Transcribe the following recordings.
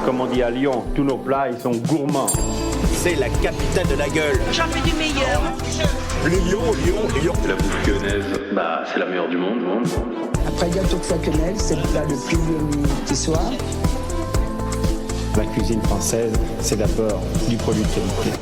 Comme on dit à Lyon, tous nos plats, ils sont gourmands. C'est la capitale de la gueule. J'en fais du meilleur. Lyon. La bouffe lyonnaise, c'est la meilleure du monde. Après le gâteau de sa quenelle, c'est le plat le plus lyonnais qui soit. La cuisine française, c'est d'abord du produit de qualité.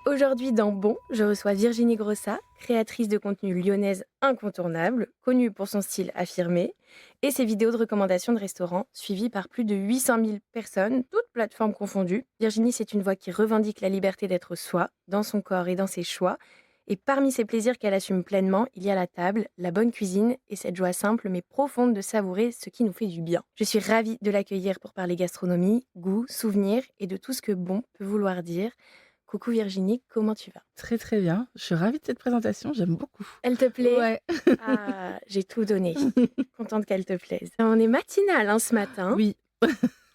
Aujourd'hui dans Bon, je reçois Virginie Grossat, créatrice de contenu lyonnaise incontournable, connue pour son style affirmé et ses vidéos de recommandations de restaurants suivies par plus de 800 000 personnes, toutes plateformes confondues. Virginie, c'est une voix qui revendique la liberté d'être soi, dans son corps et dans ses choix. Et parmi ces plaisirs qu'elle assume pleinement, il y a la table, la bonne cuisine et cette joie simple mais profonde de savourer ce qui nous fait du bien. Je suis ravie de l'accueillir pour parler gastronomie, goût, souvenirs et de tout ce que bon peut vouloir dire. Coucou Virginie, comment tu vas ? Très très bien, je suis ravie de cette présentation, j'aime beaucoup. Elle te plaît ? Ouais. Ah, j'ai tout donné. Contente qu'elle te plaise. On est matinal ce matin. Oui.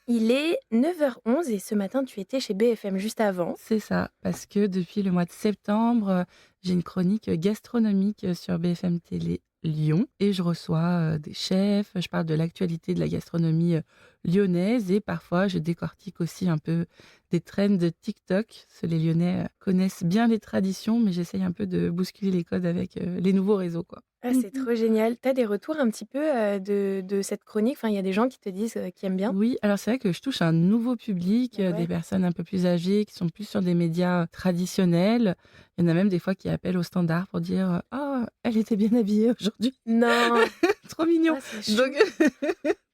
Il est 9h11 et ce matin tu étais chez BFM juste avant. C'est ça, parce que depuis le mois de septembre, j'ai une chronique gastronomique sur BFM Télé Lyon et je reçois des chefs, je parle de l'actualité de la gastronomie lyonnaise et parfois je décortique aussi un peu des trends de TikTok. Les Lyonnais connaissent bien les traditions, mais j'essaye un peu de bousculer les codes avec les nouveaux réseaux, quoi. Ah, c'est trop génial. Tu as des retours un petit peu de cette chronique ? Enfin, il y a des gens qui te disent qu'ils aiment bien ? Oui, alors c'est vrai que je touche un nouveau public, Ouais. des personnes un peu plus âgées qui sont plus sur des médias traditionnels. Il y en a même des fois qui appellent au standard pour dire « Oh, elle était bien habillée aujourd'hui. Non. » Trop mignon. Ah, c'est chou.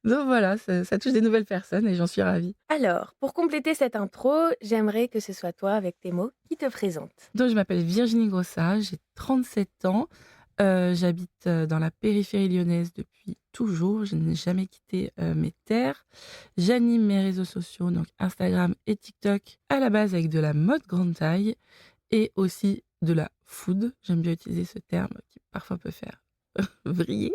Donc voilà, ça touche des nouvelles personnes et j'en suis ravie. Alors, pour compléter cette intro, j'aimerais que ce soit toi, avec tes mots, qui te présente. Donc je m'appelle Virginie Grossat, j'ai 37 ans. J'habite dans la périphérie lyonnaise depuis toujours. Je n'ai jamais quitté mes terres. J'anime mes réseaux sociaux, donc Instagram et TikTok, à la base avec de la mode grande taille et aussi de la food. J'aime bien utiliser ce terme qui parfois peut faire vriller.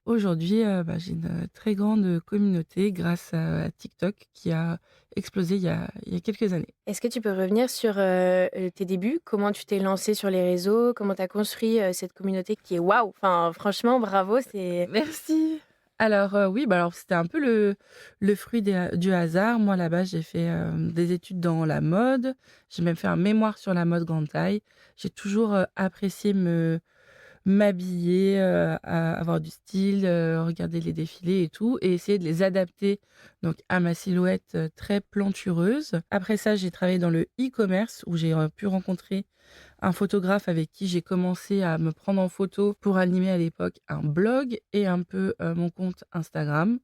Aujourd'hui, j'ai une très grande communauté grâce à TikTok qui a explosé il y a quelques années. Est-ce que tu peux revenir sur tes débuts ? Comment tu t'es lancée sur les réseaux ? Comment tu as construit cette communauté qui est waouh ? Enfin, franchement, bravo, c'est... Merci. Alors oui, alors c'était un peu le fruit du hasard. Moi, là-bas, j'ai fait des études dans la mode. J'ai même fait un mémoire sur la mode grande taille. J'ai toujours apprécié m'habiller, avoir du style, regarder les défilés et tout, et essayer de les adapter donc à ma silhouette très plantureuse. Après ça, j'ai travaillé dans le e-commerce où j'ai pu rencontrer un photographe avec qui j'ai commencé à me prendre en photo pour animer à l'époque un blog et un peu mon compte Instagram.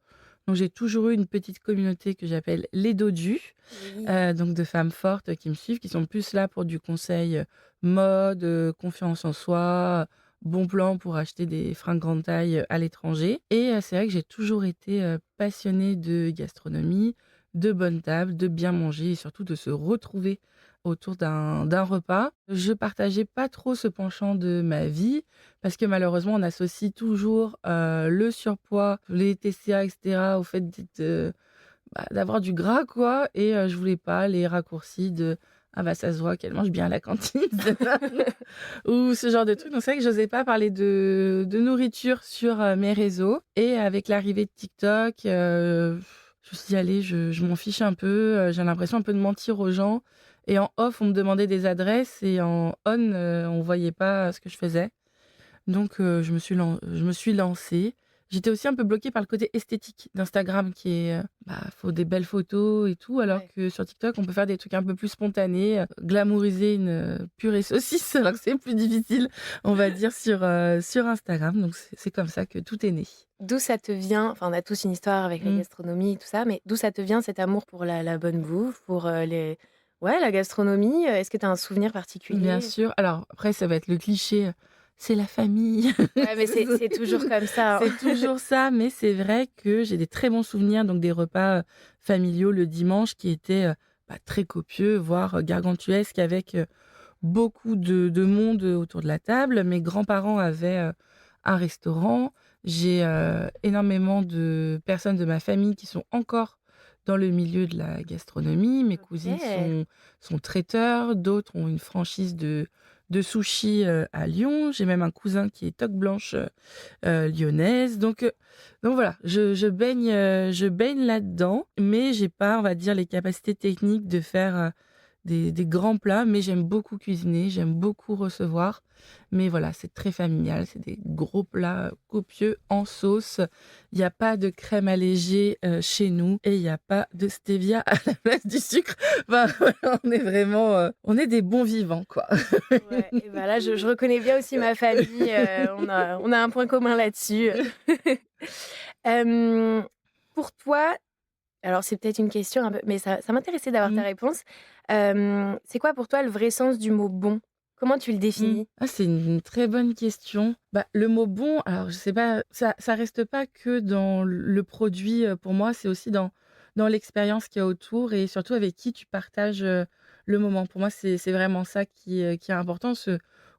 Donc j'ai toujours eu une petite communauté que j'appelle les dodus, Oui. donc de femmes fortes qui me suivent, qui sont plus là pour du conseil mode, confiance en soi, bon plan pour acheter des fringues grande taille à l'étranger. Et c'est vrai que j'ai toujours été passionnée de gastronomie, de bonne table, de bien manger et surtout de se retrouver autour d'un repas. Je partageais pas trop ce penchant de ma vie parce que malheureusement on associe toujours le surpoids, les TCA, etc. au fait d'avoir du gras, quoi. Et je voulais pas les raccourcis de ah bah ça se voit qu'elle mange bien à la cantine ou ce genre de trucs. Donc c'est vrai que j'osais pas parler de nourriture sur mes réseaux. Et avec l'arrivée de TikTok, je me suis dit allez, je m'en fiche un peu. J'ai l'impression un peu de mentir aux gens. Et en off, on me demandait des adresses et en on, on voyait pas ce que je faisais. Donc je me suis lancée. J'étais aussi un peu bloquée par le côté esthétique d'Instagram qui est, faut des belles photos et tout, alors Ouais. que sur TikTok, on peut faire des trucs un peu plus spontanés, glamouriser une purée saucisse, alors que c'est plus difficile, on va dire, sur Instagram. Donc c'est comme ça que tout est né. D'où ça te vient, enfin on a tous une histoire avec la gastronomie et tout ça, mais d'où ça te vient cet amour pour la bonne bouffe, pour la gastronomie ? Est-ce que tu as un souvenir particulier ? Bien sûr. Alors après, ça va être le cliché, c'est la famille. Ouais, mais c'est toujours comme ça. C'est toujours ça, mais c'est vrai que j'ai des très bons souvenirs, donc des repas familiaux le dimanche qui étaient très copieux, voire gargantuesques, avec beaucoup de monde autour de la table. Mes grands-parents avaient un restaurant. J'ai énormément de personnes de ma famille qui sont encore dans le milieu de la gastronomie. Mes cousines sont traiteurs, d'autres ont une franchise de de sushi à Lyon. J'ai même un cousin qui est toque blanche lyonnaise. Donc voilà, je baigne là-dedans, mais j'ai pas, on va dire, les capacités techniques de faire des grands plats. Mais j'aime beaucoup cuisiner, j'aime beaucoup recevoir. Mais voilà, c'est très familial, c'est des gros plats copieux en sauce. Il n'y a pas de crème allégée chez nous et il n'y a pas de stevia à la place du sucre. Enfin, voilà, on est vraiment, on est des bons vivants, quoi. Ouais, et ben là, je reconnais bien aussi ma famille. On a un point commun là-dessus. Pour toi, alors c'est peut-être une question un peu, mais ça m'intéressait d'avoir ta Mm. réponse. C'est quoi pour toi le vrai sens du mot bon? Comment tu le Mm. définis? Ah, c'est une très bonne question. Bah, le mot bon, alors je sais pas, ça reste pas que dans le produit pour moi, c'est aussi dans l'expérience qu'il y a autour et surtout avec qui tu partages le moment. Pour moi, c'est vraiment ça qui est important.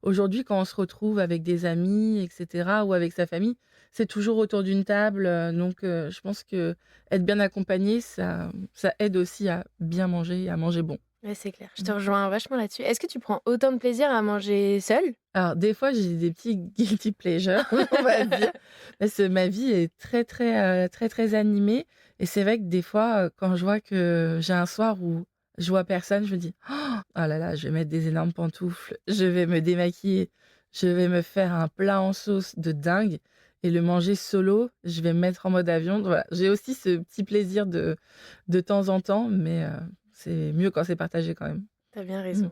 Aujourd'hui, quand on se retrouve avec des amis, etc., ou avec sa famille, c'est toujours autour d'une table. Donc, je pense que être bien accompagné, ça aide aussi à bien manger et à manger bon. Ouais, c'est clair. Je te rejoins vachement là-dessus. Est-ce que tu prends autant de plaisir à manger seul? Alors, des fois, j'ai des petits guilty pleasures, on va dire. Parce que ma vie est très animée. Et c'est vrai que des fois, quand je vois que j'ai un soir où je vois personne, je me dis, oh là là, je vais mettre des énormes pantoufles, je vais me démaquiller, je vais me faire un plat en sauce de dingue et le manger solo, je vais me mettre en mode avion. Donc voilà, j'ai aussi ce petit plaisir de temps en temps, mais c'est mieux quand c'est partagé quand même. T'as bien Mm. raison.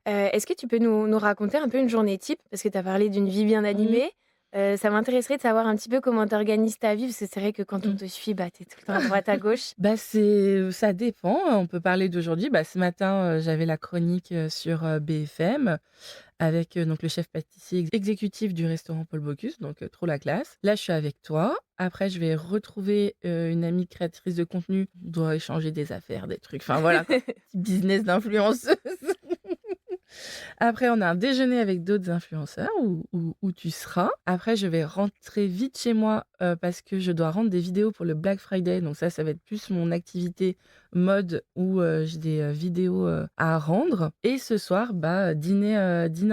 Est-ce que tu peux nous raconter un peu une journée type? Parce que tu as parlé d'une vie bien Mm. animée. Ça m'intéresserait de savoir un petit peu comment tu organises ta vie, parce que c'est vrai que quand on Mm. te suit, bah, tu es tout le temps à droite, à gauche. Bah, ça dépend. On peut parler d'aujourd'hui. Bah, ce matin, j'avais la chronique sur BFM avec donc le chef pâtissier exécutif du restaurant Paul Bocuse, donc trop la classe. Là, je suis avec toi. Après, je vais retrouver une amie créatrice de contenu. On doit échanger des affaires, des trucs. Enfin voilà, quoi. Petit business d'influenceuse. Après, on a un déjeuner avec d'autres influenceurs où tu seras. Après, je vais rentrer vite chez moi parce que je dois rendre des vidéos pour le Black Friday. Donc ça va être plus mon activité mode où j'ai des vidéos à rendre. Et ce soir, bah, dîner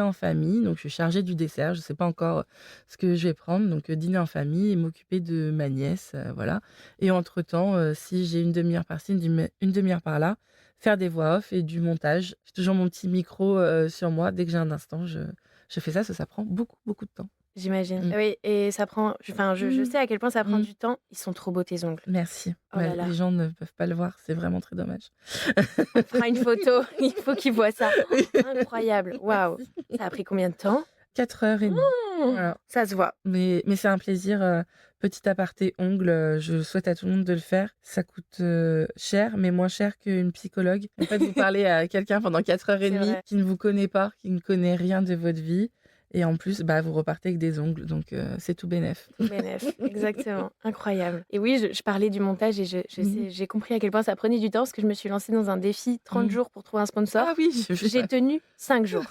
en famille. Donc je suis chargée du dessert. Je ne sais pas encore ce que je vais prendre. Donc dîner en famille et m'occuper de ma nièce. Voilà. Et entre-temps, si j'ai une demi-heure par-ci, une demi-heure par-là, faire des voix off et du montage. J'ai toujours mon petit micro sur moi. Dès que j'ai un instant, je fais ça, ça prend beaucoup, beaucoup de temps. J'imagine. Mm. Oui, et ça prend. Enfin, je sais à quel point ça prend Mm. du temps. Ils sont trop beaux tes ongles. Merci. Oh Ouais, là là. les gens ne peuvent pas le voir, c'est vraiment très dommage. On fera une photo. Il faut qu'ils voient ça. Oh, incroyable. Waouh. Merci. Ça a pris combien de temps? 4h30. Oh, Voilà. ça se voit. Mais c'est un plaisir. Petit aparté ongles, je souhaite à tout le monde de le faire. Ça coûte cher, mais moins cher qu'une psychologue. En fait, vous parlez à quelqu'un pendant C'est 4h30 vrai. qui ne vous connaît pas, qui ne connaît rien de votre vie. Et en plus, bah, vous repartez avec des ongles. Donc, c'est tout bénef. Tout bénef, exactement. Incroyable. Et oui, je parlais du montage et je Mhm. sais, j'ai compris à quel point ça prenait du temps parce que je me suis lancée dans un défi 30 Mhm. jours pour trouver un sponsor. Ah oui, J'ai tenu 5 jours.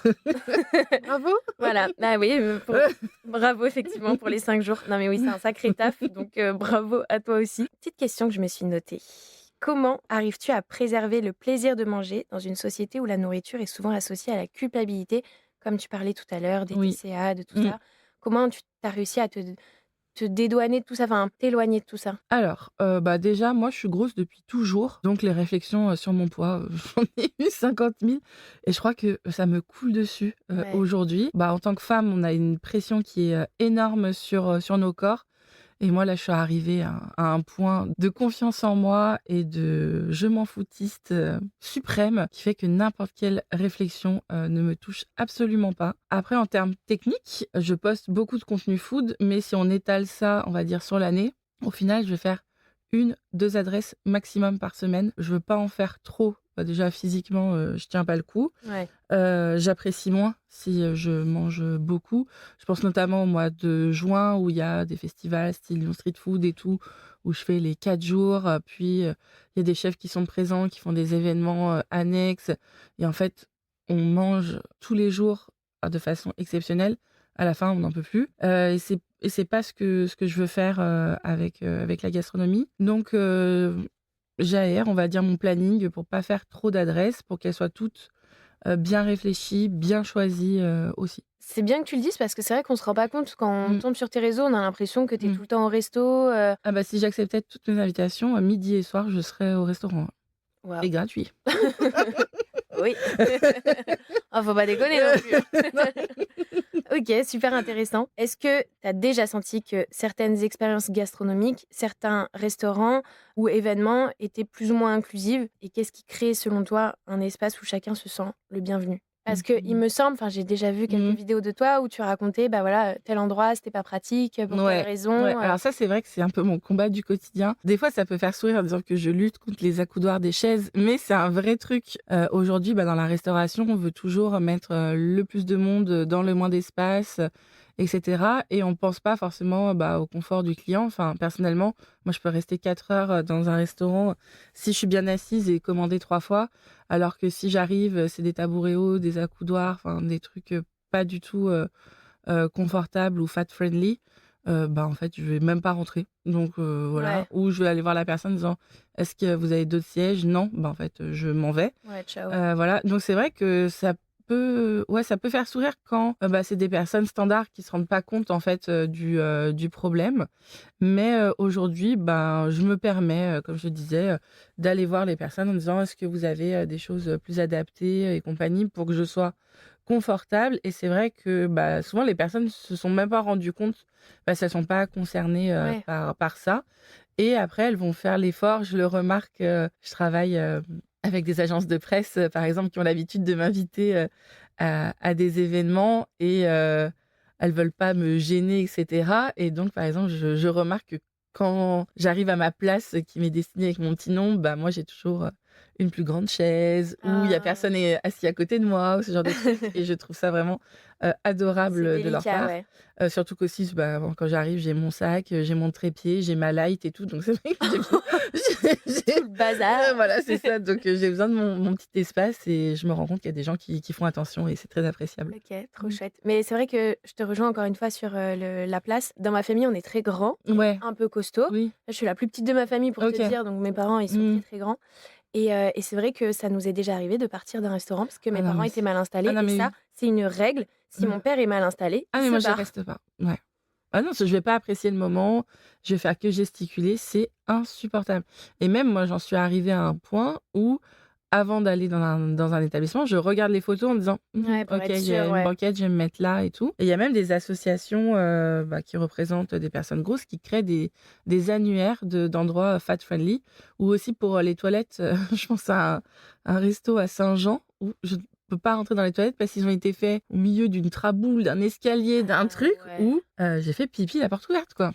Bravo. Voilà. Ah oui, bravo effectivement pour les 5 jours. Non mais oui, c'est un sacré taf. Donc bravo à toi aussi. Petite question que je me suis notée. Comment arrives-tu à préserver le plaisir de manger dans une société où la nourriture est souvent associée à la culpabilité, comme tu parlais tout à l'heure, des Oui. TCA, de tout Mm. ça? Comment tu as réussi à te dédouaner de tout ça, enfin t'éloigner de tout ça? Alors, bah, déjà, moi, je suis grosse depuis toujours. Donc les réflexions sur mon poids, j'en ai eu 50 000 et je crois que ça me coule dessus Ouais. aujourd'hui. Bah, en tant que femme, on a une pression qui est énorme sur nos corps. Et moi, là, je suis arrivée à un point de confiance en moi et de je m'en foutiste suprême qui fait que n'importe quelle réflexion ne me touche absolument pas. Après, en termes techniques, je poste beaucoup de contenu food, mais si on étale ça, on va dire, sur l'année, au final, je vais faire 1-2 adresses maximum par semaine. Je veux pas en faire trop. Bah, déjà, physiquement, je tiens pas le coup. Ouais. J'apprécie moins si je mange beaucoup. Je pense notamment au mois de juin où il y a des festivals style Lyon Street Food et tout, où je fais les 4 jours. Puis, il y a des chefs qui sont présents, qui font des événements annexes. Et en fait, on mange tous les jours de façon exceptionnelle. À la fin, on n'en peut plus. Et c'est pas ce que je veux faire avec la gastronomie. Donc, j'aère, on va dire, mon planning pour pas faire trop d'adresses, pour qu'elles soient toutes bien réfléchi, bien choisi aussi. C'est bien que tu le dises parce que c'est vrai qu'on se rend pas compte quand on tombe sur tes réseaux, on a l'impression que tu es tout Mm. le temps au resto. Ah bah si j'acceptais toutes mes invitations, midi et soir, je serais au restaurant. Waouh. Et gratuit. Oui. Oh, faut pas déconner non plus. Ok, super intéressant. Est-ce que tu as déjà senti que certaines expériences gastronomiques, certains restaurants ou événements étaient plus ou moins inclusives? Et qu'est-ce qui crée, selon toi, un espace où chacun se sent le bienvenu? Parce que il me semble, j'ai déjà vu quelques Mhm. vidéos de toi où tu racontais, bah voilà, tel endroit, c'était pas pratique, pour telle raison. Ouais. Alors ça, c'est vrai que c'est un peu mon combat du quotidien. Des fois, ça peut faire sourire en disant que je lutte contre les accoudoirs des chaises, mais c'est un vrai truc. Aujourd'hui, dans la restauration, on veut toujours mettre le plus de monde dans le moins d'espace, etc. Et on pense pas forcément au confort du client. Enfin, personnellement, moi, je peux rester 4 heures dans un restaurant si je suis bien assise et commander 3 fois, alors que si j'arrive, c'est des tabourets hauts, des accoudoirs, enfin des trucs pas du tout confortable ou fat friendly, en fait, je vais même pas rentrer. Donc voilà. Ouais, Ou je vais aller voir la personne en disant: «Est-ce que vous avez d'autres sièges?» «Non». En fait, je m'en vais. ouais, ciao. Voilà. Donc c'est vrai que ça peut faire sourire quand, c'est des personnes standards qui se rendent pas compte, en fait, du problème. Mais aujourd'hui, je me permets, comme je disais, d'aller voir les personnes en disant: «Est-ce que vous avez, des choses, plus adaptées et compagnie?» pour que je sois confortable. Et c'est vrai que, souvent les personnes se sont même pas rendues compte parce qu'elles sont pas concernées, Ouais. par ça. Et après elles vont faire l'effort. Je le remarque, je travaille, avec des agences de presse, par exemple, qui ont l'habitude de m'inviter, à des événements et elles veulent pas me gêner et cetera. Et donc par exemple, je remarque que quand j'arrive à ma place qui m'est destinée avec mon petit nom, moi j'ai toujours, une plus grande chaise où il y a Ah, personne est assis à côté de moi ou ce genre de trucs. Et je trouve ça vraiment, c'est adorable de leur délicat, part. ouais. Surtout qu'aussi, quand j'arrive, j'ai mon sac, j'ai mon trépied, j'ai ma light et tout. Donc c'est vrai que Tout le bazar. voilà, c'est ça. Donc j'ai besoin de mon petit espace et je me rends compte qu'il y a des gens qui font attention et c'est très appréciable. Ok, trop Mmh. chouette. Mais c'est vrai que je te rejoins encore une fois sur la place. Dans ma famille, on est très grand, Ouais, un peu costaud. oui, Je suis la plus petite de ma famille pour te OK. dire, donc mes parents, ils sont Mmh. très très grands. Et c'est vrai que ça nous est déjà arrivé de partir d'un restaurant parce que Ah mes non, parents mais étaient c'est mal installés. non, Et mais ça, c'est une règle. Si mmh. mon père est mal installé, Ah il mais moi se je barre. reste pas. Ouais. Ah non, je vais pas apprécier le moment, je vais faire que gesticuler, c'est insupportable. Et même moi, j'en suis arrivée à un point où, avant d'aller dans un établissement, je regarde les photos en me disant: Ouais, pour OK, être il y a sûr, une ouais. banquette, je vais me mettre là et tout». Et il y a même des associations, qui représentent des personnes grosses qui créent des annuaires d'endroits fat friendly, ou aussi pour, les toilettes, je pense à un resto à Saint-Jean où je ne peux pas rentrer dans les toilettes parce qu'ils ont été faits au milieu d'une traboule, d'un escalier, d'un Ah truc ouais. où, j'ai fait pipi la porte ouverte, quoi.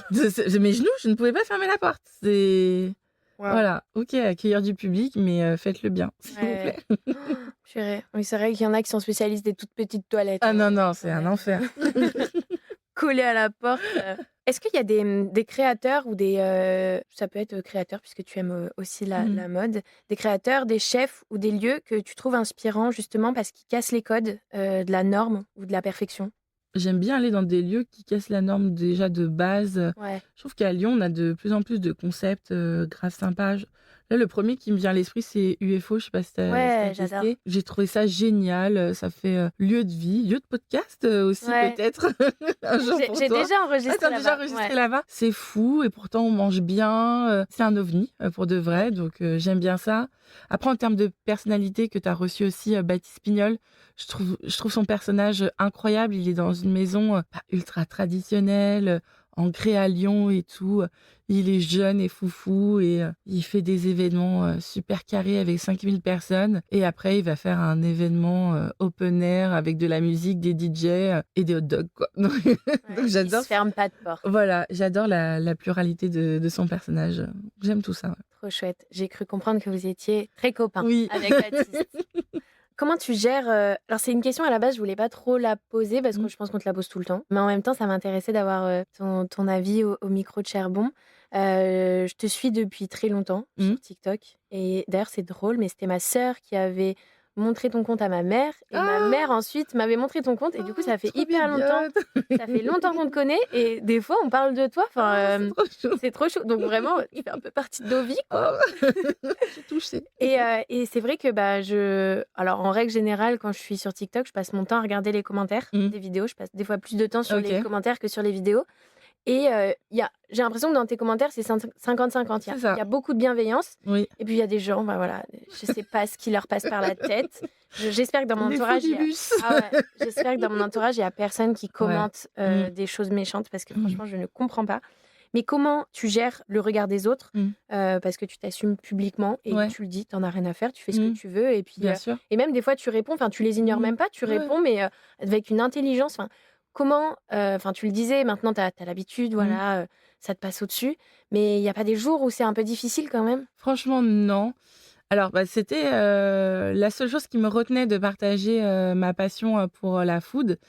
De mes genoux, je ne pouvais pas fermer la porte. C'est Waouh. Voilà, OK, accueillir du public, mais faites-le bien, s'il vous Ouais. plaît. Purée. Oui, c'est vrai qu'il y en a qui sont spécialistes des toutes petites toilettes, Ah non, hein, non, quand c'est un même. enfer. Collé à la porte. Est-ce qu'il y a des créateurs ou ça peut être créateur puisque tu aimes aussi la, Mmh. la mode, des créateurs, des chefs ou des lieux que tu trouves inspirants justement parce qu'ils cassent les codes de la norme ou de la perfection? J'aime bien aller dans des lieux qui cassent la norme déjà de base. Ouais, Je trouve qu'à Lyon, on a de plus en plus de concepts, grave sympas. Là, le premier qui me vient à l'esprit, c'est UFO, je sais pas si tu ouais, as j'adore. testé. J'ai trouvé ça génial, ça fait, lieu de vie, lieu de podcast, aussi Ouais. peut-être un jour pour J'ai toi. déjà Ah, enregistré tu déjà là-bas. enregistré Ouais. là-bas? C'est fou et pourtant on mange bien, c'est un ovni, pour de vrai, donc j'aime bien ça. Après en termes de personnalité que tu as reçu aussi, Baptiste Pignol, je trouve son personnage incroyable. Il est dans une maison, ultra traditionnelle, ancrée à Lyon et tout. Il est jeune et foufou et il fait des événements, super carrés avec 5000 personnes et après il va faire un événement, open air avec de la musique, des DJ, et des hot dogs, quoi. Donc Ouais. Il j'adore se ferme pas de porte. voilà, j'adore la pluralité de son personnage, j'aime tout ça, ouais. Trop chouette. J'ai cru comprendre que vous étiez très copains Oui. avec Baptiste. Comment tu gères alors c'est une question à la base, je voulais pas trop la poser parce que Mmh. je pense qu'on te la pose tout le temps. Mais en même temps, ça m'intéressait d'avoir ton avis au micro de Charbon. Je te suis depuis très longtemps Mmh. sur TikTok. Et d'ailleurs, c'est drôle, mais c'était ma sœur qui avait montré ton compte à ma mère et ma mère ensuite m'avait montré ton compte et du coup ça fait Trop hyper longtemps. mignonne. Ça fait longtemps qu'on te connaît et des fois on parle de toi. Enfin, C'est trop chou. c'est trop chaud. Donc vraiment, il fait un peu partie de nos vies, quoi. Oh. Je suis touchée. Et c'est vrai que alors en règle générale, quand je suis sur TikTok, je passe mon temps à regarder les commentaires des vidéos. Je passe des fois plus de temps sur les Ok. commentaires que sur les vidéos. Et j'ai l'impression que dans tes commentaires, c'est 50-50. C'est Il ça. y a beaucoup de bienveillance. Oui. Et puis il y a des gens, voilà, je sais pas ce qui leur passe par la tête. J'espère que dans mon Les entourage, il y a... faux Ah ouais, j'espère que dans mon entourage, il y a personne qui commente Mm. des choses méchantes parce que Mm. franchement, je ne comprends pas. Mais comment tu gères le regard des autres parce que tu t'assumes publiquement et Ouais. tu le dis, t'en as rien à faire, tu fais ce que tu veux et puis Bien sûr. et même des fois tu réponds, enfin tu les ignores Mm. même pas, tu Ouais. réponds mais avec une intelligence. Enfin, comment, enfin tu le disais, maintenant t'as l'habitude, voilà, ça te passe au-dessus. Mais il y a pas des jours où c'est un peu difficile quand même? Franchement, non. Alors, c'était la seule chose qui me retenait de partager ma passion pour la food.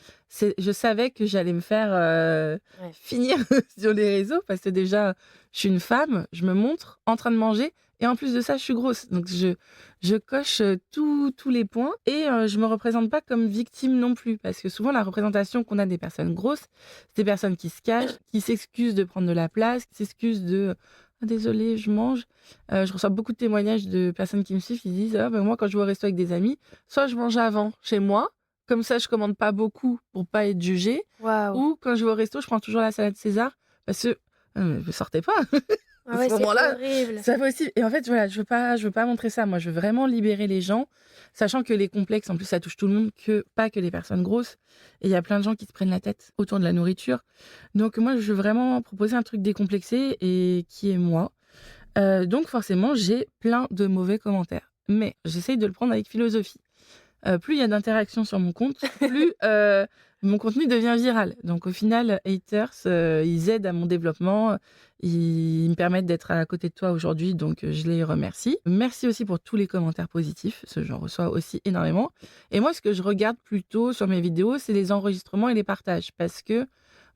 Je savais que j'allais me faire Ouais. finir sur les réseaux parce que déjà, je suis une femme, je me montre en train de manger et en plus de ça, je suis grosse. Donc, je coche tous les points et je me représente pas comme victime non plus parce que souvent, la représentation qu'on a des personnes grosses, c'est des personnes qui se cachent, qui s'excusent de prendre de la place, qui s'excusent de ah, désolée, je mange. Je reçois beaucoup de témoignages de personnes qui me suivent qui disent ah, ben moi, quand je vais au resto avec des amis, soit je mange avant chez moi, comme ça, je commande pas beaucoup pour pas être jugée, Waouh. ou quand je vais au resto, je prends toujours la salade César parce que vous sortez pas. Ah À ouais, ce c'est moment-là, horrible. c'est pas possible. Et en fait, voilà, je veux pas montrer ça. Moi, je veux vraiment libérer les gens, sachant que les complexes, en plus, ça touche tout le monde, pas que les personnes grosses. Et il y a plein de gens qui se prennent la tête autour de la nourriture. Donc, moi, je veux vraiment proposer un truc décomplexé et qui est moi. Donc, forcément, j'ai plein de mauvais commentaires. Mais j'essaye de le prendre avec philosophie. Plus il y a d'interactions sur mon compte, plus mon contenu devient viral. Donc au final, haters, ils aident à mon développement, ils me permettent d'être à côté de toi aujourd'hui, donc je les remercie. Merci aussi pour tous les commentaires positifs, j'en reçois aussi énormément. Et moi, ce que je regarde plutôt sur mes vidéos, c'est les enregistrements et les partages, parce que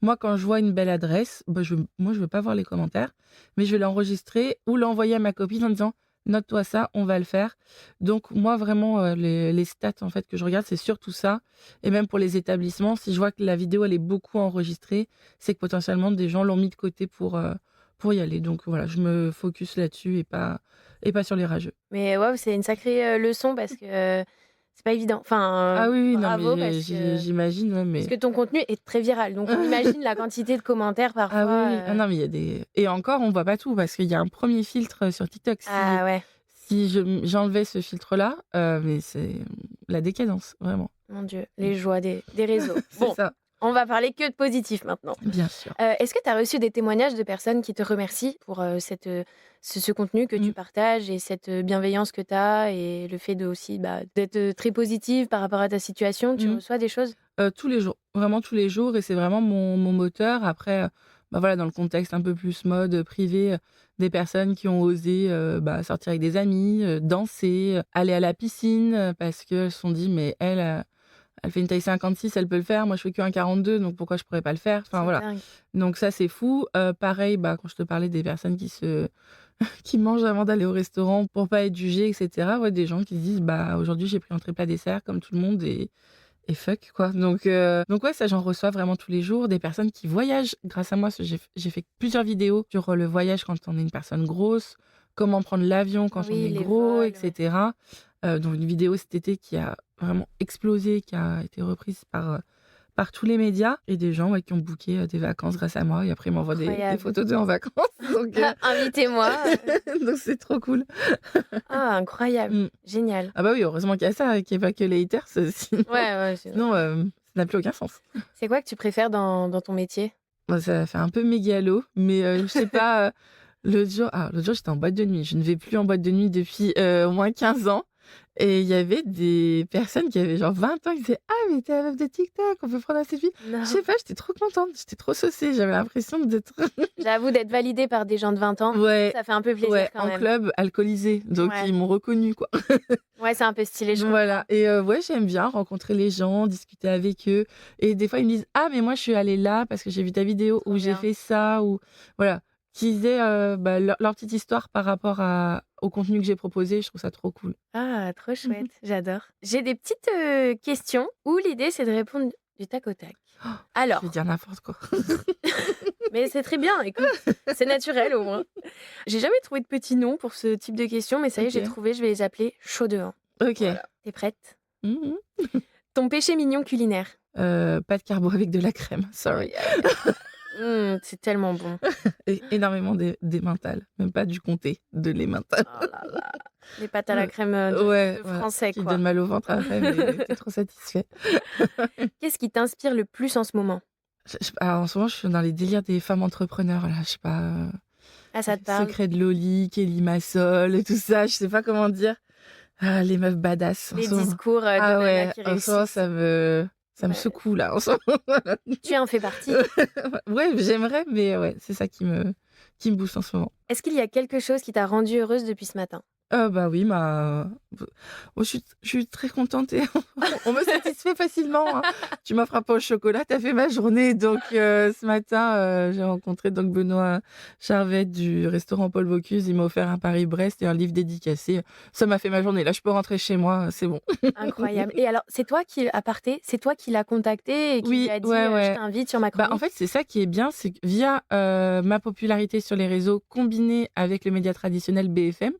moi, quand je vois une belle adresse, je veux pas voir les commentaires, mais je vais l'enregistrer ou l'envoyer à ma copine en disant note-toi ça, on va le faire. Donc moi vraiment les stats en fait que je regarde, c'est surtout ça. Et même pour les établissements, si je vois que la vidéo elle est beaucoup enregistrée, c'est que potentiellement des gens l'ont mis de côté pour y aller. Donc voilà, je me focus là-dessus et pas sur les rageux. Mais waouh, c'est une sacrée leçon parce que c'est pas évident. Enfin, Ah oui, non bravo mais parce que j'imagine ouais, mais parce que ton contenu est très viral. Donc on imagine la quantité de commentaires ah parfois. oui, ah non mais il y a des et encore on voit pas tout parce qu'il y a un premier filtre sur TikTok. Ah ouais, Si j'enlevais ce filtre-là, mais c'est la décadence, vraiment. mon Dieu, les joies des réseaux. C'est Bon, ça, on va parler que de positif maintenant. bien sûr. Est-ce que tu as reçu des témoignages de personnes qui te remercient pour ce contenu que tu partages et cette bienveillance que tu as et le fait aussi d'être très positive par rapport à ta situation? Tu reçois des choses? Tous les jours, vraiment tous les jours et c'est vraiment mon moteur. Après, voilà, dans le contexte un peu plus mode privé, des personnes qui ont osé, sortir avec des amis, danser, aller à la piscine, parce qu'elles se sont dit: «Mais elle fait une taille 56, elle peut le faire. Moi, je fais que 1,42, donc pourquoi je pourrais pas le faire?» Enfin, C'est voilà. dingue. Donc ça, c'est fou. Pareil, quand je te parlais des personnes qui mangent avant d'aller au restaurant pour pas être jugées, et cetera. Ouais, des gens qui se disent: aujourd'hui, j'ai pris entrée plat dessert comme tout le monde et fuck, quoi. Donc ouais, ça, j'en reçois vraiment tous les jours. Des personnes qui voyagent grâce à moi, parce que j'ai fait plusieurs vidéos sur le voyage quand on est une personne grosse, comment prendre l'avion quand on Oui, est les gros, vols, ouais. etc. Donc une vidéo cet été qui a vraiment explosé, qui a été reprise par tous les médias et des gens qui ont booké des vacances grâce à moi et après ils m'envoient des Incroyable. photos d'eux en vacances. Donc Invitez-moi. donc c'est trop cool. Ah, incroyable. Mm. Génial. Ah bah oui, heureusement qu'il y a ça, qu'il n'y a pas que les haters. Sinon, Ouais, sinon ça n'a plus aucun sens. C'est quoi que tu préfères dans ton métier? Bon, ça fait un peu mégalo, mais je sais pas. L'autre jour, j'étais en boîte de nuit. Je ne vais plus en boîte de nuit depuis au moins 15 ans. Et il y avait des personnes qui avaient genre 20 ans qui disaient: ah, mais t'es la meuf de TikTok, on peut prendre un selfie. Non. Je sais pas, j'étais trop contente, j'étais trop saucée. J'avais l'impression d'être. J'avoue d'être validée par des gens de 20 ans, Ouais, ça fait un peu plaisir ouais, quand en même. club alcoolisé. Donc Ouais. ils m'ont reconnue, quoi. Ouais, c'est un peu stylé, je Donc, comprends. voilà. Et ouais, j'aime bien rencontrer les gens, discuter avec eux. Et des fois, ils me disent: ah, mais moi, je suis allée là parce que j'ai vu ta vidéo, Trop ou j'ai bien. fait ça, ou voilà. Qu'ils aient leur petite histoire par rapport au contenu que j'ai proposé. Je trouve ça trop cool. Ah, trop chouette, j'adore. J'ai des petites questions où l'idée c'est de répondre du tac au tac. Alors, Je vais dire n'importe quoi. mais c'est très bien, écoute, c'est naturel au moins. J'ai jamais trouvé de petit nom pour ce type de questions, mais ça y est, j'ai Ok. trouvé, je vais les appeler chaud devant. Ok. T'es prête? Mhm. Ton péché mignon culinaire? Pas de carbo avec de la crème. Sorry. C'est tellement bon. Et énormément d'emmental. Même pas du comté, de l'emmental. Oh là là. Les pâtes à la crème de Ouais, français, qui quoi. donne mal au ventre après, mais t'es trop satisfait. Qu'est-ce qui t'inspire le plus en ce moment? En ce moment, je suis dans les délires des femmes entrepreneurs. Là, je sais pas. Ah, ça te parle? Secret de Loli, Kelly Massol, et tout ça. Je sais pas comment dire. Ah, les meufs badass. En Les ce moment. discours de Ah nanas ouais, qui en ce moment, réussissent. ça me Ouais. secoue là. En ce moment. Tu en fais partie. Ouais, j'aimerais, mais ouais, c'est ça qui me booste en ce moment. Est-ce qu'il y a quelque chose qui t'a rendue heureuse depuis ce matin? Bah oui, moi, je suis très contente et on me satisfait facilement. Hein. Tu m'as frappé au chocolat, t'as fait ma journée. Donc ce matin, j'ai rencontré donc Benoît Charvet du restaurant Paul Bocuse. Il m'a offert un Paris-Brest et un livre dédicacé. Ça m'a fait ma journée. Là, je peux rentrer chez moi, c'est bon. Incroyable. Et alors, c'est toi qui, à parté, c'est toi qui l'as contacté et qui Oui, lui a dit ouais. je t'invite sur ma Bah, chronique? en fait, c'est ça qui est bien, c'est que via ma popularité sur les réseaux combinée avec le média traditionnel BFM,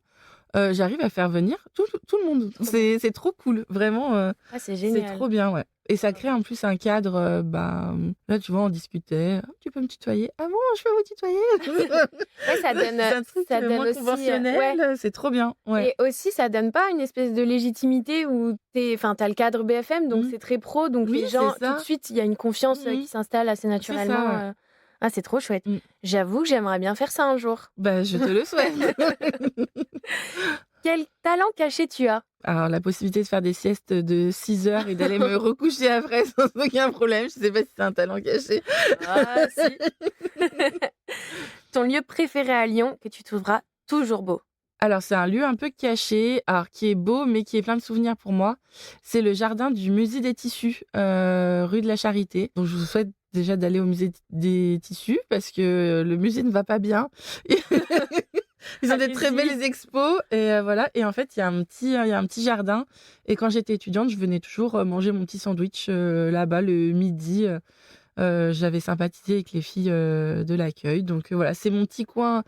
j'arrive à faire venir tout le monde. C'est trop cool, vraiment. Ah, c'est C'est génial. trop bien, ouais. Et ça crée en plus un cadre, là, tu vois, on discutait. Ah, tu peux me tutoyer? Ah bon, je peux vous tutoyer? Ouais, ça donne, C'est un truc ça donne moins aussi, conventionnel, c'est trop bien. Ouais. Et aussi, ça donne pas une espèce de légitimité où t'as le cadre BFM, donc Mhm. c'est très pro, donc Oui, les gens, c'est ça. tout de suite, il y a une confiance Mhm. qui s'installe assez naturellement. ouais. Ah, c'est trop chouette. Mm. J'avoue que j'aimerais bien faire ça un jour. Bah, je te le souhaite. Quel talent caché tu as? Alors, la possibilité de faire des siestes de 6 heures et d'aller me recoucher après sans aucun problème, je sais pas si c'est un talent caché. Ah, si. Ton lieu préféré à Lyon que tu trouveras toujours beau? Alors, c'est un lieu un peu caché, alors qui est beau, mais qui est plein de souvenirs pour moi. C'est le jardin du musée des tissus, rue de la Charité. Donc, je vous souhaite déjà d'aller au musée des tissus parce que le musée ne va pas bien. Ils ont des très Allez-y. belles expos et voilà. Et en fait, il y a un petit jardin. Et quand j'étais étudiante, je venais toujours manger mon petit sandwich là-bas le midi. J'avais sympathisé avec les filles de l'accueil. Donc voilà, c'est mon petit coin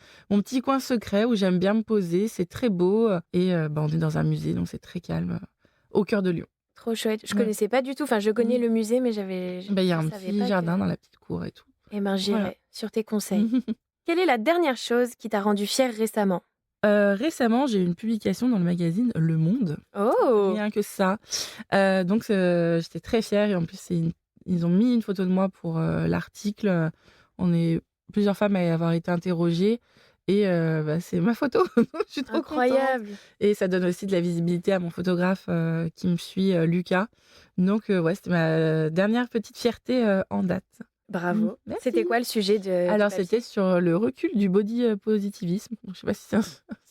secret où j'aime bien me poser. C'est très beau et on est dans un musée, donc c'est très calme, au cœur de Lyon. Trop chouette. Je Ouais. connaissais pas du tout. Enfin, je connais le musée, mais Il y a je un savais petit pas jardin que... dans la petite cour et tout. Eh ben, j'irai Voilà. sur tes conseils. Quelle est la dernière chose qui t'a rendue fière récemment? Récemment, j'ai eu une publication dans le magazine Le Monde. Oh! Rien que ça. Donc j'étais très fière et en plus ils ont mis une photo de moi pour l'article. On est plusieurs femmes à y avoir été interrogées et c'est ma photo. Je suis trop contente. Incroyable! Et ça donne aussi de la visibilité à mon photographe qui me suit, Lucas. Donc ouais, c'était ma dernière petite fierté en date. Bravo. Merci. C'était quoi le sujet du Alors, papier? c'était sur le recul du body positivisme. Je ne sais pas si c'est un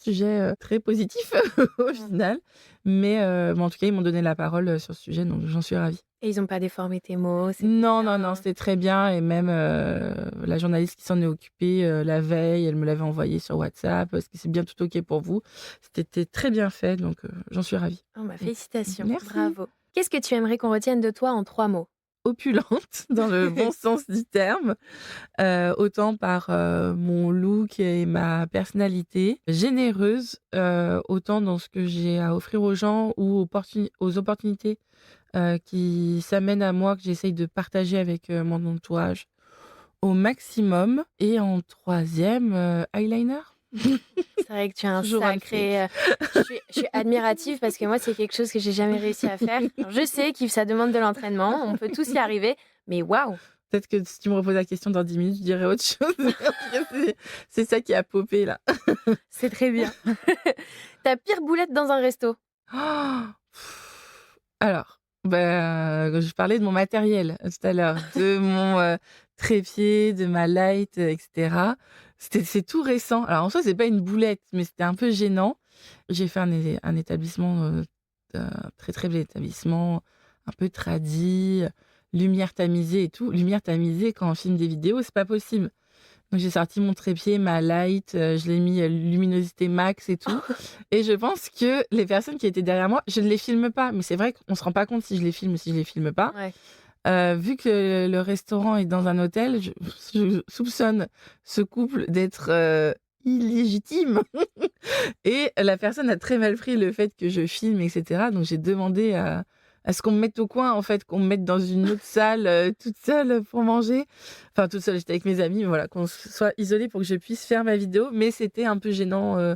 sujet très positif au final, mais en tout cas, ils m'ont donné la parole sur ce sujet, donc j'en suis ravie. Et ils n'ont pas déformé tes mots? C'était Non, bien. c'était très bien. Et même la journaliste qui s'en est occupée la veille, elle me l'avait envoyé sur WhatsApp. Est-ce que c'est bien tout OK pour vous? C'était très bien fait, donc j'en suis ravie. Oh, bah, félicitations. Merci. Bravo. Qu'est-ce que tu aimerais qu'on retienne de toi en 3 mots? Opulente, dans le bon sens du terme, autant par mon look et ma personnalité, généreuse, autant dans ce que j'ai à offrir aux gens ou aux opportunités qui s'amènent à moi, que j'essaye de partager avec mon entourage au maximum. Et en 3e, eyeliner. C'est vrai que tu as un Toujours un sacré... je suis admirative parce que moi, c'est quelque chose que j'ai jamais réussi à faire. Alors, je sais que ça demande de l'entraînement, on peut tous y arriver, mais waouh! Peut-être que si tu me reposes la question dans 10 minutes, je dirais autre chose. C'est ça qui a popé là. C'est très bien. Ta pire boulette dans un resto? Alors, je parlais de mon matériel tout à l'heure, de mon trépied, de ma light, etc. C'est tout récent. Alors en soi, c'est pas une boulette, mais c'était un peu gênant. J'ai fait un établissement, un très très bel établissement, un peu tradi, lumière tamisée et tout. Lumière tamisée, quand on filme des vidéos, c'est pas possible. Donc j'ai sorti mon trépied, ma light, je l'ai mis luminosité max et tout. Et je pense que les personnes qui étaient derrière moi, je ne les filme pas, mais c'est vrai qu'on se rend pas compte si je les filme ou si je les filme pas. Ouais. Vu que le restaurant est dans un hôtel, je soupçonne ce couple d'être illégitime. Et la personne a très mal pris le fait que je filme, etc. Donc j'ai demandé à ce qu'on me mette au coin, en fait, qu'on me mette dans une autre salle, toute seule pour manger. Enfin, toute seule, j'étais avec mes amis, mais voilà, qu'on soit isolée pour que je puisse faire ma vidéo. Mais c'était un peu gênant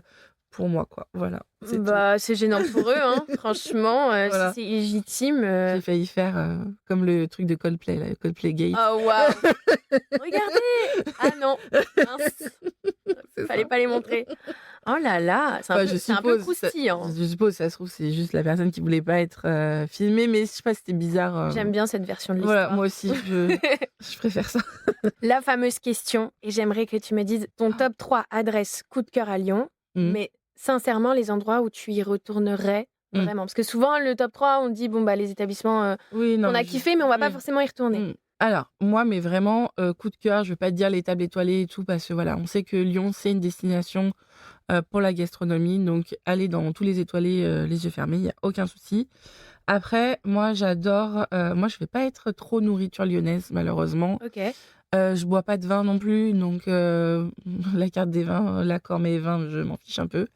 pour moi, quoi. Voilà. C'est gênant pour eux, hein. Franchement, Voilà. si c'est illégitime. J'ai failli faire comme le truc de Coldplay, là, Coldplay Gate. Oh waouh! Regardez! Ah non, mince. Fallait pas les montrer. Oh là là, c'est un peu croustillant. Je suppose, ça se trouve, c'est juste la personne qui voulait pas être filmée, mais je sais pas, c'était bizarre. J'aime bien cette version de l'histoire. Voilà, moi aussi, je préfère ça. La fameuse question, et j'aimerais que tu me dises ton top 3 adresses coup de cœur à Lyon, mais sincèrement, les endroits où tu y retournerais vraiment. Parce que souvent, le top 3, on dit, bon, bah, les établissements on a kiffé, mais on va pas forcément y retourner. Alors, moi, mais vraiment, coup de cœur, je vais pas te dire les tables étoilées et tout, parce que voilà, on sait que Lyon, c'est une destination pour la gastronomie. Donc, aller dans tous les étoilés, les yeux fermés, il n'y a aucun souci. Après, moi, j'adore... moi, je vais pas être trop nourriture lyonnaise, malheureusement. Ok. Je bois pas de vin non plus, donc la carte des vins, l'accord mes vins, je m'en fiche un peu.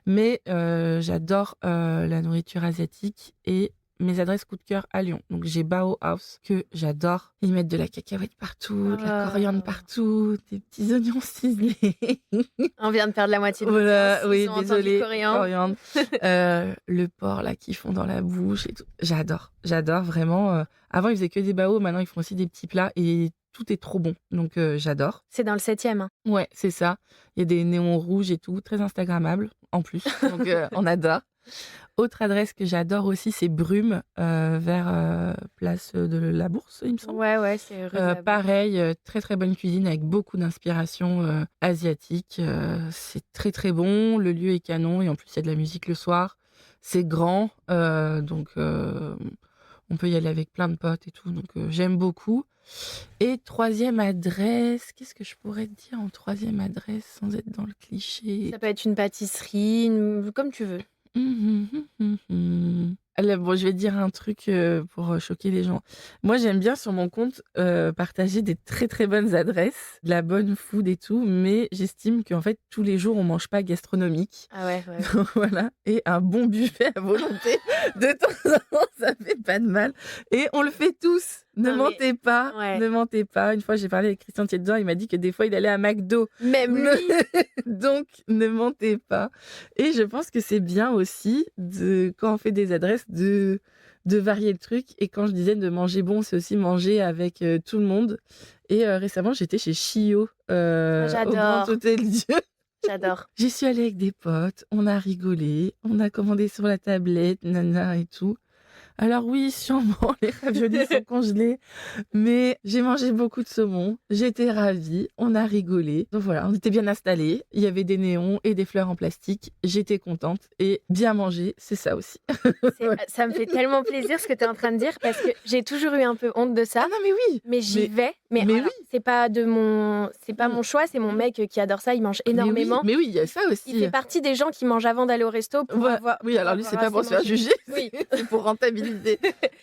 Mais j'adore la nourriture asiatique et mes adresses coup de cœur à Lyon. Donc j'ai Bao House que j'adore. Ils mettent de la cacahuète partout, de la coriandre partout, des petits oignons ciselés. On vient de perdre la moitié de Voilà, l'audience, oui, ils ont entendu désolé. coriandre. Le porc là qu'ils font dans la bouche et tout. J'adore vraiment. Avant ils faisaient que des bao, maintenant ils font aussi des petits plats et tout est trop bon. Donc j'adore. C'est dans le 7e. Hein. Ouais, c'est ça. Il y a des néons rouges et tout, très instagrammable en plus. Donc on adore. Autre adresse que j'adore aussi, c'est Brume, vers place de la Bourse, il me semble. Ouais, c'est rue de la Bourse. Pareil, très très bonne cuisine avec beaucoup d'inspiration asiatique. C'est très très bon, le lieu est canon et en plus il y a de la musique le soir. C'est grand, donc on peut y aller avec plein de potes et tout, donc j'aime beaucoup. Et troisième adresse, qu'est-ce que je pourrais te dire en troisième adresse sans être dans le cliché? Ça peut être une pâtisserie, comme tu veux. Alors, bon, je vais te dire un truc pour choquer les gens. Moi, j'aime bien sur mon compte partager des très très bonnes adresses, de la bonne food et tout, mais j'estime qu'en fait, tous les jours, on mange pas gastronomique. Ah ouais. Donc, voilà. Et un bon buffet à volonté, de temps en temps, ça fait pas de mal. Et on le fait tous. Ne mentez pas. Une fois, j'ai parlé avec Christian Thiedjan, il m'a dit que des fois, il allait à McDo. Même lui. Donc, ne mentez pas. Et je pense que c'est bien aussi, quand on fait des adresses, de varier le truc. Et quand je disais de manger bon, c'est aussi manger avec tout le monde. Et récemment, j'étais chez Chio, au Grand Hôtel Dieu. J'adore. J'y suis allée avec des potes, on a rigolé, on a commandé sur la tablette, nana et tout. Alors oui, sûrement, les raviolis sont congelés, mais j'ai mangé beaucoup de saumon, j'étais ravie, on a rigolé. Donc voilà, on était bien installés, il y avait des néons et des fleurs en plastique, j'étais contente et bien manger, c'est ça aussi. Ça me fait tellement plaisir ce que tu es en train de dire parce que j'ai toujours eu un peu honte de ça. Ah non mais oui. Mais j'y vais. Mais oui. C'est pas mon choix, c'est mon mec qui adore ça, il mange énormément. Mais oui, il y a ça aussi. Il fait partie des gens qui mangent avant d'aller au resto pour avoir. Oui, alors lui c'est pas pour se faire juger, oui. C'est pour rentabiliser.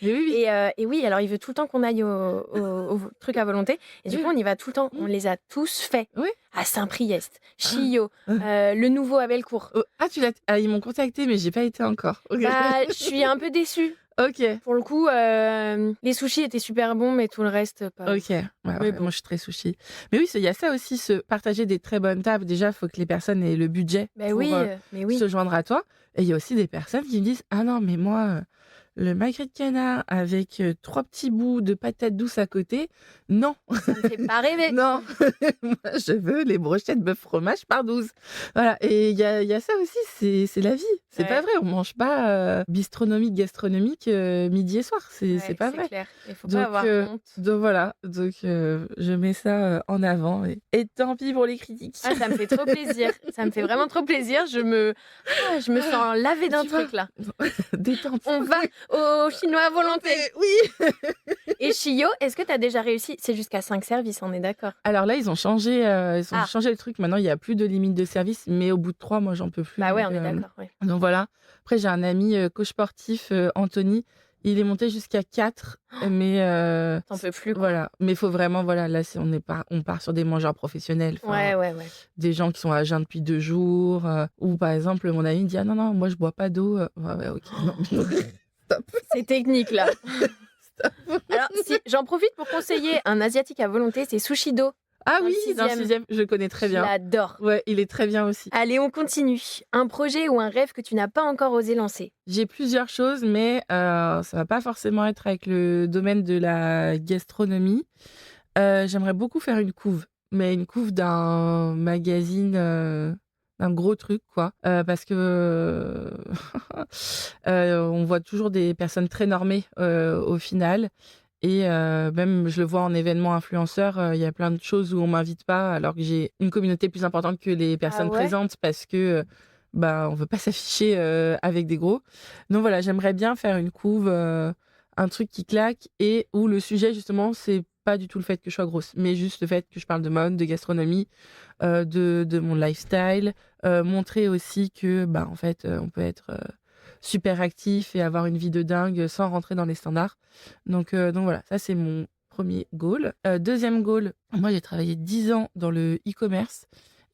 Mais oui. Et oui, alors il veut tout le temps qu'on aille au truc à volonté. Et du coup, on y va tout le temps. On les a tous faits. Oui. À Saint-Priest, Chio, le nouveau à Bellecour. Ils m'ont contacté, mais j'ai pas été encore. Okay. Bah, je suis un peu déçue. Ok. Pour le coup, les sushis étaient super bons, mais tout le reste, pas. Ok. Moi, je suis très sushi. Mais oui, il y a ça aussi, se partager des très bonnes tables. Déjà, il faut que les personnes aient le budget pour se joindre à toi. Et il y a aussi des personnes qui me disent « Ah non, mais moi... le magret de canard avec 3 petits bouts de patates douces à côté, non. Ça me fait pas rêver. Non. Moi, je veux les brochettes bœuf fromage par 12. Voilà. Et il y a ça aussi, c'est la vie. C'est pas vrai. On mange pas bistronomique, gastronomique midi et soir. C'est pas vrai. C'est clair. Il faut pas avoir honte. Donc voilà. Donc je mets ça en avant. Et tant pis pour les critiques. Ah, ça me fait trop plaisir. Ça me fait vraiment trop plaisir. Je me sens lavée d'un truc là. Détente. Au chinois à volonté. Oui. Et Chio, est-ce que tu as déjà réussi? C'est jusqu'à 5 services, on est d'accord. Alors là, ils ont changé le truc. Maintenant, il y a plus de limite de service, mais au bout de 3, moi, j'en peux plus. Bah ouais, on Donc, est d'accord. Ouais. donc voilà. Après, j'ai un ami coach sportif, Anthony. Il est monté jusqu'à 4, mais T'en peux plus, quoi. voilà. Mais il faut vraiment, voilà, là, on part sur des mangeurs professionnels. Ouais. Des gens qui sont à jeun depuis 2 jours. Ou par exemple, mon ami dit, ah non, moi, je bois pas d'eau. Ouais, ok. Non. Stop. C'est technique, là. Alors, j'en profite pour conseiller un asiatique à volonté, c'est Sushido. Ah Dans le oui, dans le 6e, je connais très bien. Je l'adore. Ouais, il est très bien aussi. Allez, on continue. Un projet ou un rêve que tu n'as pas encore osé lancer. J'ai plusieurs choses, mais ça va pas forcément être avec le domaine de la gastronomie. J'aimerais beaucoup faire une couve, mais une couve d'un magazine, d'un gros truc, quoi. Parce que on voit toujours des personnes très normées au final. Et même, je le vois en événement influenceur, il y a plein de choses où on m'invite pas, alors que j'ai une communauté plus importante que les personnes ouais présentes, parce que on veut pas s'afficher avec des gros. Donc voilà, j'aimerais bien faire une couve, un truc qui claque, et où le sujet, justement, c'est pas du tout le fait que je sois grosse, mais juste le fait que je parle de mode, de gastronomie, de mon lifestyle, montrer aussi que, en fait, on peut être super actif et avoir une vie de dingue sans rentrer dans les standards. Donc voilà, ça c'est mon premier goal. Deuxième goal, moi j'ai travaillé 10 ans dans le e-commerce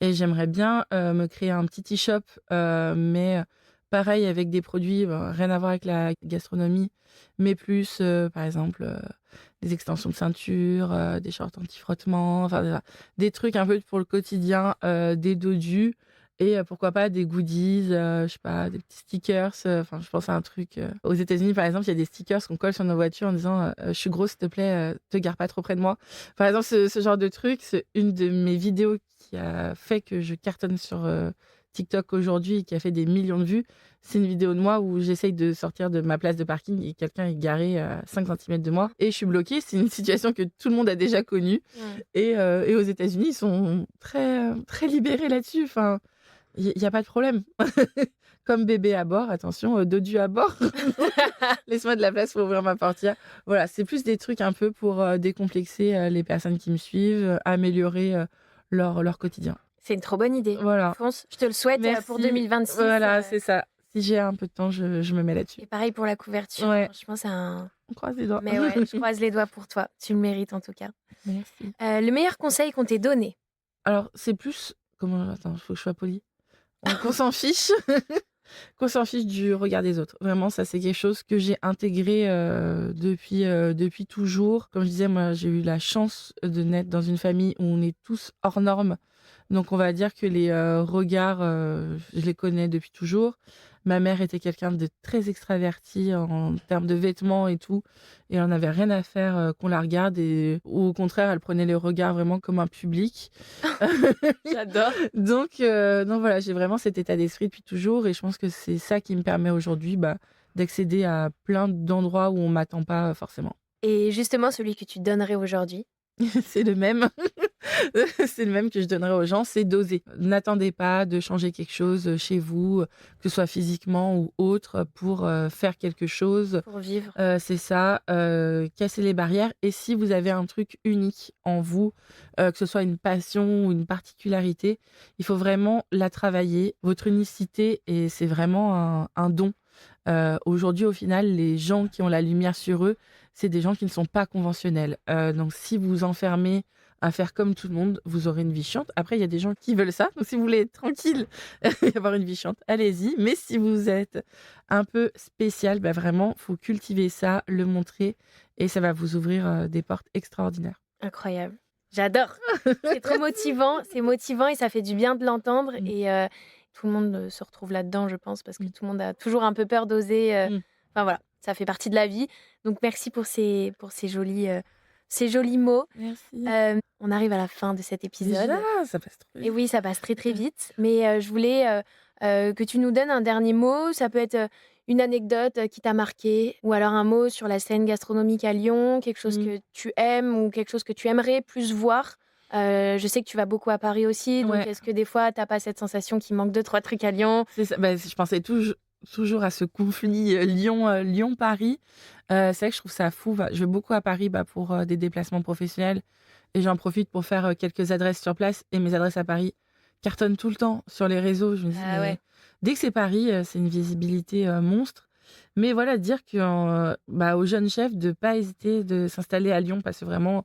et j'aimerais bien me créer un petit e-shop, mais pareil avec des produits, rien à voir avec la gastronomie, mais plus par exemple des extensions de ceinture, des shorts anti-frottement, enfin des trucs un peu pour le quotidien, des dodus. Et pourquoi pas des goodies, je sais pas, des petits stickers. Enfin, je pense à un truc. Aux États-Unis, par exemple, il y a des stickers qu'on colle sur nos voitures en disant je suis grosse, s'il te plaît, te gare pas trop près de moi. Par exemple, ce genre de truc, c'est une de mes vidéos qui a fait que je cartonne sur TikTok aujourd'hui et qui a fait des millions de vues. C'est une vidéo de moi où j'essaye de sortir de ma place de parking et quelqu'un est garé à 5 cm de moi et je suis bloquée. C'est une situation que tout le monde a déjà connue. Et aux États-Unis, ils sont très, très libérés là-dessus. Enfin, il n'y a pas de problème. Comme bébé à bord, attention, dodu à bord. Laisse-moi de la place pour ouvrir ma portière. Voilà, c'est plus des trucs un peu pour décomplexer les personnes qui me suivent, améliorer leur quotidien. C'est une trop bonne idée. Voilà. Fonce, je te le souhaite. Merci. Pour 2026. Voilà, c'est ça. Si j'ai un peu de temps, je me mets là-dessus. Et pareil pour la couverture. Ouais. Franchement, c'est un... On croise les doigts. Mais ouais, je croise les doigts pour toi. Tu le mérites en tout cas. Merci. Le meilleur conseil qu'on t'ait donné? Alors, c'est plus... Attends, il faut que je sois polie. Qu'on s'en fiche. Qu'on s'en fiche du regard des autres. Vraiment, ça, c'est quelque chose que j'ai intégré depuis toujours. Comme je disais, moi, j'ai eu la chance de naître dans une famille où on est tous hors normes. Donc, on va dire que les regards, je les connais depuis toujours. Ma mère était quelqu'un de très extraverti en termes de vêtements et tout. Et elle n'en avait rien à faire qu'on la regarde. Ou au contraire, elle prenait les regards vraiment comme un public. J'adore. Donc voilà, j'ai vraiment cet état d'esprit depuis toujours. Et je pense que c'est ça qui me permet aujourd'hui d'accéder à plein d'endroits où on ne m'attend pas forcément. Et justement, celui que tu donnerais aujourd'hui? C'est le même. C'est le même que je donnerais aux gens, c'est d'oser. N'attendez pas de changer quelque chose chez vous, que ce soit physiquement ou autre, pour faire quelque chose. Pour vivre. C'est ça, casser les barrières. Et si vous avez un truc unique en vous, que ce soit une passion ou une particularité, il faut vraiment la travailler. Votre unicité, et c'est vraiment un don. Aujourd'hui, au final, les gens qui ont la lumière sur eux, c'est des gens qui ne sont pas conventionnels. Donc, si vous vous enfermez à faire comme tout le monde, vous aurez une vie chiante. Après, il y a des gens qui veulent ça. Donc, si vous voulez être tranquille et avoir une vie chiante, allez-y. Mais si vous êtes un peu spécial, vraiment, il faut cultiver ça, le montrer. Et ça va vous ouvrir des portes extraordinaires. Incroyable. J'adore. C'est trop motivant. C'est motivant et ça fait du bien de l'entendre. Et tout le monde se retrouve là-dedans, je pense, parce que tout le monde a toujours un peu peur d'oser. Enfin, voilà, ça fait partie de la vie. Donc, merci pour ces jolis mots. Merci. On arrive à la fin de cet épisode. Déjà, ça passe trop vite. Et oui, ça passe très très vite. Mais je voulais que tu nous donnes un dernier mot. Ça peut être une anecdote qui t'a marqué, ou alors un mot sur la scène gastronomique à Lyon, quelque chose que tu aimes ou quelque chose que tu aimerais plus voir. Je sais que tu vas beaucoup à Paris aussi, donc est-ce que des fois, t'as pas cette sensation qu'il manque 2-3 trucs à Lyon? C'est ça. Je pensais toujours à ce conflit Lyon-Paris. C'est vrai que je trouve ça fou. Je vais beaucoup à Paris pour des déplacements professionnels et j'en profite pour faire quelques adresses sur place. Et mes adresses à Paris cartonnent tout le temps sur les réseaux. Je me dis, Ah ouais. dès que c'est Paris, c'est une visibilité monstre. Mais voilà, dire aux jeunes chefs de ne pas hésiter de s'installer à Lyon parce que vraiment,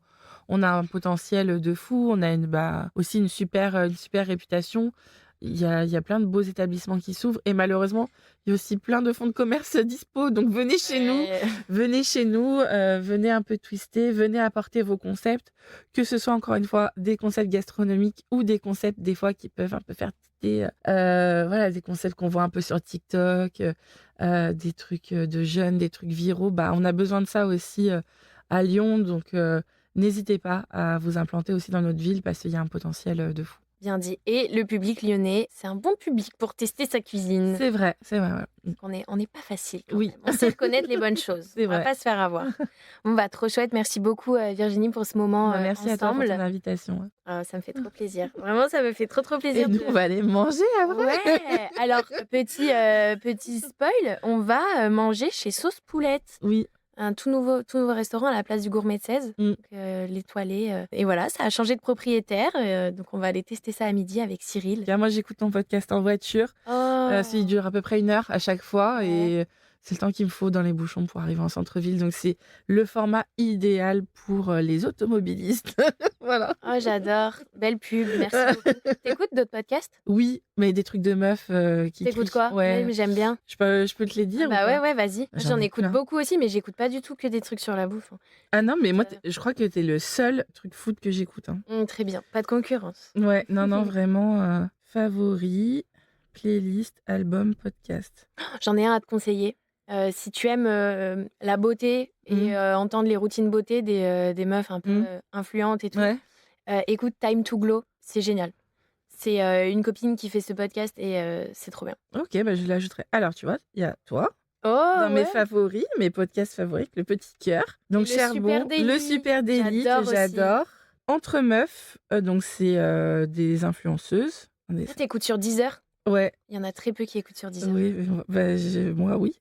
on a un potentiel de fou. On a aussi une super réputation. Il y a plein de beaux établissements qui s'ouvrent et malheureusement, il y a aussi plein de fonds de commerce dispo. Donc venez chez nous, venez un peu twister, venez apporter vos concepts, que ce soit encore une fois des concepts gastronomiques ou des concepts des fois qui peuvent un peu faire titer, des concepts qu'on voit un peu sur TikTok, des trucs de jeunes, des trucs viraux. On a besoin de ça aussi à Lyon, donc n'hésitez pas à vous implanter aussi dans notre ville parce qu'il y a un potentiel de fou. Bien dit. Et le public lyonnais, c'est un bon public pour tester sa cuisine. C'est vrai. Parce qu'on n'est pas facile. Quand Oui. même. On sait reconnaître les bonnes choses. C'est On va vrai. pas se faire avoir. Bon, trop chouette. Merci beaucoup, Virginie, pour ce moment Merci à toi pour ensemble. ton invitation. Ça me fait trop plaisir. Vraiment, ça me fait trop Et plaisir. nous, on va aller manger après. Ouais. Alors, petit spoil, on va manger chez Sauce Poulette. Oui. Un tout nouveau restaurant à la place du Gourmet de 16, Mm. donc, l'étoilé. Et voilà, ça a changé de propriétaire. Donc, on va aller tester ça à midi avec Cyril. Moi, j'écoute ton podcast en voiture. Oh. Il dure à peu près 1 heure à chaque fois. Ouais. Et c'est le temps qu'il me faut dans les bouchons pour arriver en centre-ville. Donc, c'est le format idéal pour les automobilistes. Voilà. Oh, j'adore. Belle pub, merci beaucoup. T'écoutes d'autres podcasts? Oui, mais des trucs de meufs qui T'écoutes crient. quoi? Ouais. Mais j'aime bien. Je peux te les dire ou Bah pas ouais, vas-y. J'en J'en ai écoute plein. beaucoup aussi, mais j'écoute pas du tout que des trucs sur la bouffe. Ah non, mais moi, je crois que t'es le seul truc food que j'écoute. Hein. Très bien. Pas de concurrence. Ouais, non, vraiment. Favoris, playlist, album, podcast. J'en ai un à te conseiller. Si tu aimes la beauté et entendre les routines beauté des meufs un peu influentes et tout, Ouais. écoute Time to Glow, c'est génial. C'est une copine qui fait ce podcast et c'est trop bien. Ok, je l'ajouterai. Alors, tu vois, il y a toi. Oh, Dans mes ouais. favoris, mes podcasts favoris, le petit cœur. Donc, Et le Charbon, Super Daily. le Super Daily, J'adore que aussi. j'adore. Entre meufs, donc c'est des influenceuses. Toi, t'écoutes sur Deezer? Ouais, Il y en a très peu qui écoutent sur Deezer. oui, moi, oui.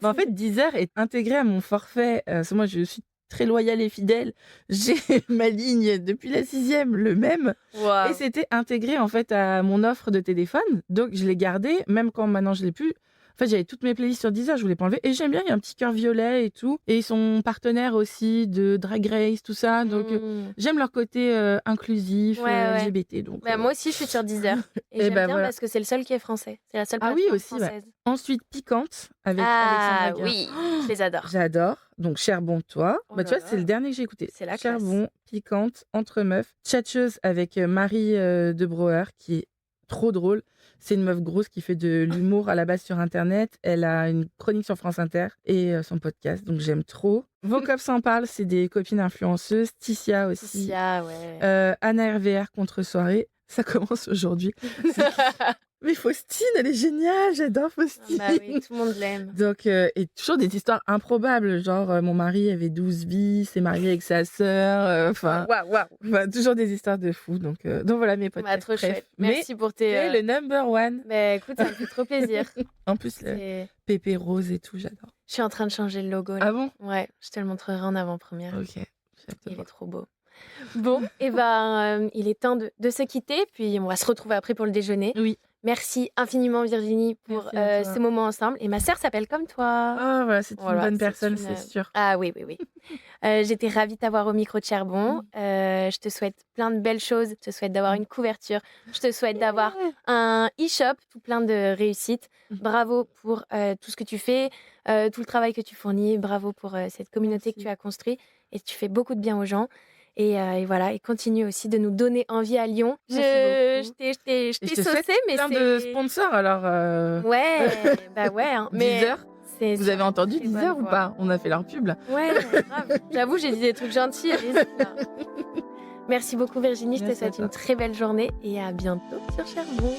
En fait, Deezer est intégré à mon forfait. Parce que moi, je suis très loyale et fidèle. J'ai ma ligne depuis la 6e, le même. Waouh. Et c'était intégré en fait à mon offre de téléphone. Donc je l'ai gardé, même quand maintenant je l'ai plus. En fait, j'avais toutes mes playlists sur Deezer, je voulais pas enlever. Et j'aime bien, il y a un petit cœur violet et tout. Et ils sont partenaires aussi de Drag Race, tout ça. Donc j'aime leur côté inclusif, Ouais. LGBT. Donc, Moi aussi, je suis sur Deezer. Et Et j'aime bien voilà. parce que c'est le seul qui est français. C'est la seule Ah plateforme oui, aussi, ouais. française. Ensuite, Piquante avec Ah Alexandra Gare. oui, je les adore. J'adore. Donc, Charbon, toi. Oh Tu là vois, là. c'est le dernier que j'ai écouté. C'est la classe. Charbon, Piquante, Entre meufs. Tchatcheuse avec Marie de Brouwer, qui est trop drôle. C'est une meuf grosse qui fait de l'humour à la base sur Internet. Elle a une chronique sur France Inter et son podcast. Donc, j'aime trop. Vos cops s'en parlent. C'est des copines influenceuses. Ticia aussi. Ticia, ouais. Anna RVR contre soirée. Ça commence aujourd'hui. Mais Faustine, elle est géniale. J'adore Faustine. Bah oui, tout le monde l'aime. Donc, et toujours des histoires improbables, genre mon mari avait 12 vies, s'est marié avec sa sœur, enfin, toujours des histoires de fou. Donc voilà mes podcasts. Trop Bref. chouette. Merci pour Mais tes. le number one, Bah écoute, ça me fait trop plaisir. en plus le C'est- pépé rose et tout, j'adore. Je suis en train de changer le logo. Là. Ah bon? Ouais, je te le montrerai en avant-première. Ok. J'ai hâte de Il est voir. trop beau. Bon, et il est temps de se quitter, puis on va se retrouver après pour le déjeuner. Oui. Merci infiniment Virginie pour Merci à toi. ce moment ensemble. Et ma sœur s'appelle comme toi. Ah voilà, c'est Voilà, une bonne c'est personne, une- c'est sûr. Ah oui. J'étais ravie de t'avoir au micro de Charbon. Je te souhaite plein de belles choses. Je te souhaite d'avoir une couverture. Je te souhaite d'avoir un e-shop, tout plein de réussites. Bravo pour tout ce que tu fais, tout le travail que tu fournis. Bravo pour cette communauté Merci. que tu as construite. Et tu fais beaucoup de bien aux gens. Et voilà, et continue aussi de nous donner envie à Lyon. Merci Je beaucoup. t'ai Et je te souhaite saucée, mais plein c'est... de sponsors alors. Ouais, bah ouais. Hein. Mais Deezer. c'est Vous avez entendu très bonne Deezer ou voix. pas? On a fait leur pub là. Ouais, grave. J'avoue, j'ai dit des trucs gentils. Allez-y, là. Merci beaucoup Virginie, je te Merci à souhaite toi. une très belle journée et à bientôt sur Charbon.